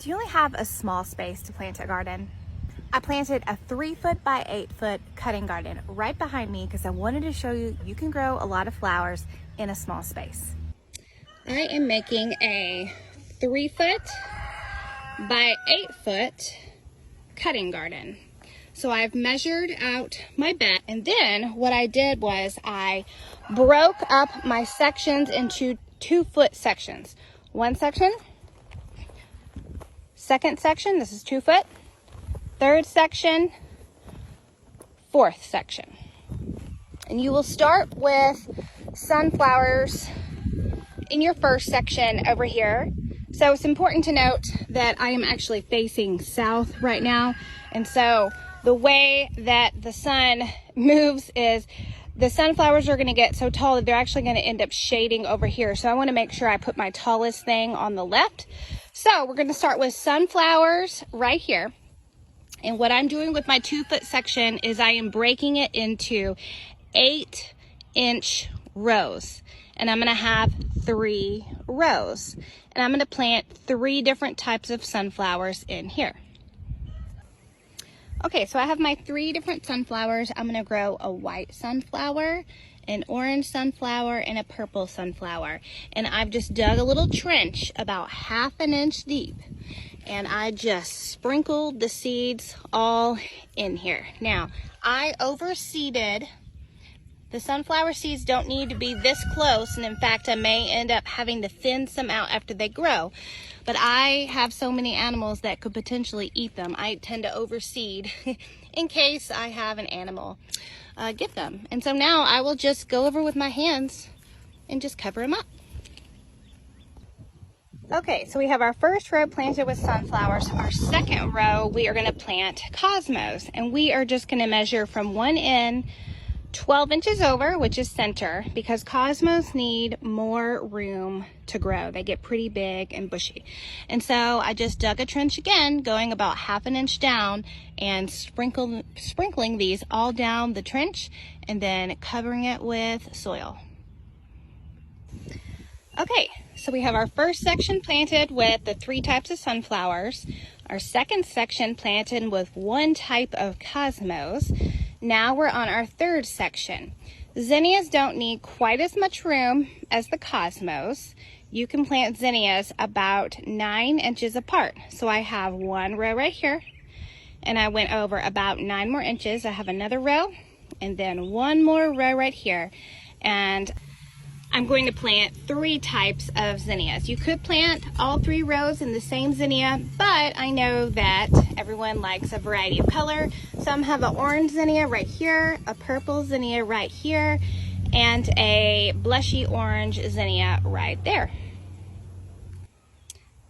Do you only have a small space to plant a garden? I planted a 3-foot by 8-foot cutting garden right behind me because I wanted to show you you can grow a lot of flowers in a small space. I am making a 3-foot by 8-foot cutting garden. So I've measured out my bed, and then what I did was I broke up my sections into 2-foot sections. One section, second section, this is 2 foot, third section, fourth section. And you will start with sunflowers in your first section over here. So it's important to note that I am actually facing south right now. And so the way that the sun moves is the sunflowers are going to get so tall that they're actually going to end up shading over here. So I want to make sure I put my tallest thing on the left. So we're going to start with sunflowers right here. And what I'm doing with my 2-foot section is I am breaking it into 8-inch rows. And I'm going to have 3 rows. And I'm going to plant 3 different types of sunflowers in here. Okay, so I have my 3 different sunflowers. I'm going to grow a white sunflower, an orange sunflower, and a purple sunflower. And I've just dug a little trench about 1/2 inch deep. And I just sprinkled the seeds all in here. Now, I overseeded. The sunflower seeds don't need to be this close, and in fact, I may end up having to thin some out after they grow. But I have so many animals that could potentially eat them. I tend to overseed in case I have an animal get them. And so now I will just go over with my hands and just cover them up. Okay, so we have our first row planted with sunflowers. Our second row, we are gonna plant cosmos. And we are just gonna measure from one end 12 inches over, which is center, because cosmos need more room to grow. They get pretty big and bushy. And so I just dug a trench again, going about 1/2 inch down and sprinkling these all down the trench and then covering it with soil. Okay, so we have our first section planted with the 3 types of sunflowers. Our second section planted with 1 type of cosmos. Now we're on our third section. Zinnias don't need quite as much room as the cosmos. You can plant zinnias about 9 inches apart. So I have 1 row right here, and I went over about 9 more inches. I have another row, and then 1 more row right here. And I'm going to plant 3 types of zinnias. You could plant all 3 rows in the same zinnia, but I know that everyone likes a variety of color. Some have an orange zinnia right here, a purple zinnia right here, and a blushy orange zinnia right there.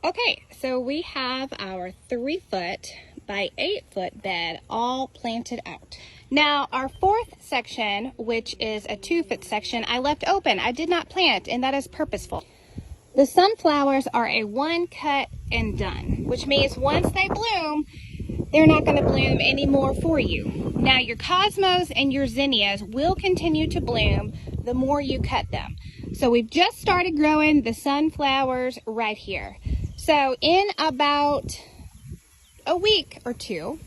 Okay, so we have our 3-foot by 8-foot bed all planted out. Now our fourth section, which is a 2-foot section, I left open. I did not plant, and that is purposeful. The sunflowers are a 1 cut and done, which means once they bloom, they're not going to bloom anymore for you. Now your cosmos and your zinnias will continue to bloom the more you cut them. So we've just started growing the sunflowers right here. So in about a week or 2,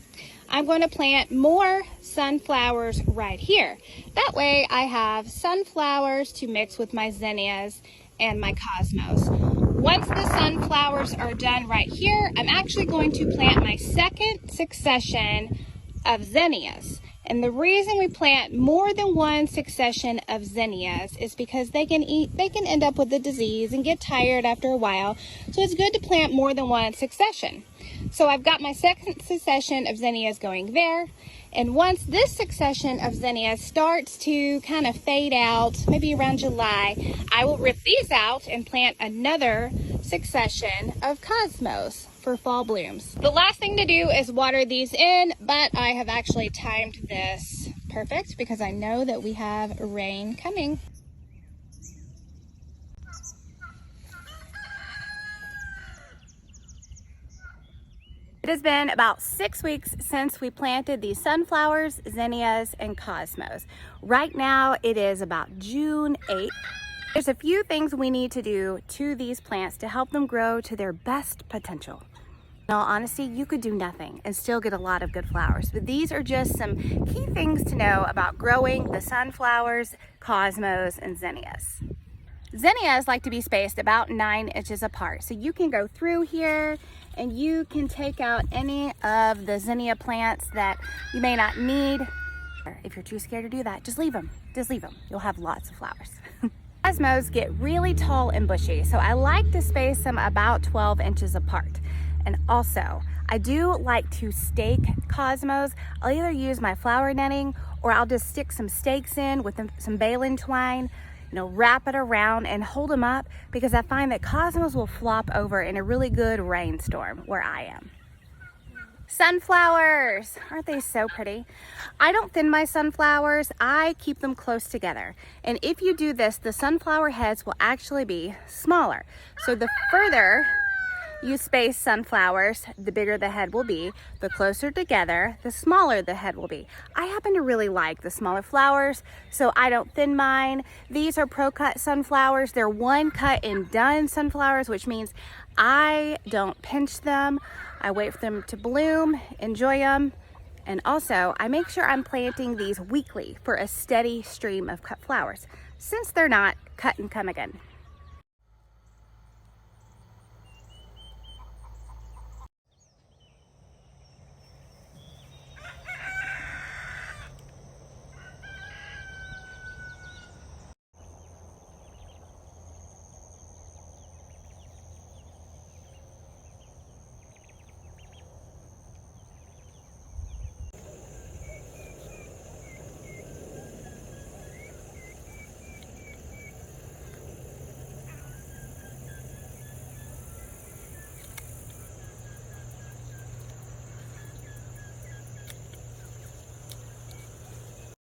I'm going to plant more sunflowers right here. That way I have sunflowers to mix with my zinnias and my cosmos. Once the sunflowers are done right here, I'm actually going to plant my second succession of zinnias. And the reason we plant more than 1 succession of zinnias is because they can end up with the disease and get tired after a while. So it's good to plant more than 1 succession. So I've got my second succession of zinnias going there. And once this succession of zinnias starts to kind of fade out, maybe around July, I will rip these out and plant another succession of cosmos for fall blooms. The last thing to do is water these in, but I have actually timed this perfect because I know that we have rain coming. It has been about 6 weeks since we planted these sunflowers, zinnias, and cosmos. Right now it is about June 8th. There's a few things we need to do to these plants to help them grow to their best potential. In all honesty, you could do nothing and still get a lot of good flowers. But these are just some key things to know about growing the sunflowers, cosmos, and zinnias. Zinnias like to be spaced about 9 inches apart. So you can go through here and you can take out any of the zinnia plants that you may not need. If you're too scared to do that, just leave them. Just leave them. You'll have lots of flowers. Cosmos get really tall and bushy, so I like to space them about 12 inches apart. And also, I do like to stake cosmos. I'll either use my flower netting or I'll just stick some stakes in with some baling twine, wrap it around and hold them up, because I find that cosmos will flop over in a really good rainstorm where I am. Sunflowers, aren't they so pretty? I don't thin my sunflowers, I keep them close together. And if you do this, the sunflower heads will actually be smaller. So the further you space sunflowers, the bigger the head will be. The closer together, the smaller the head will be. I happen to really like the smaller flowers, so I don't thin mine. These are pro-cut sunflowers. They're one cut and done sunflowers, which means I don't pinch them. I wait for them to bloom, enjoy them, and also I make sure I'm planting these weekly for a steady stream of cut flowers, since they're not cut and come again.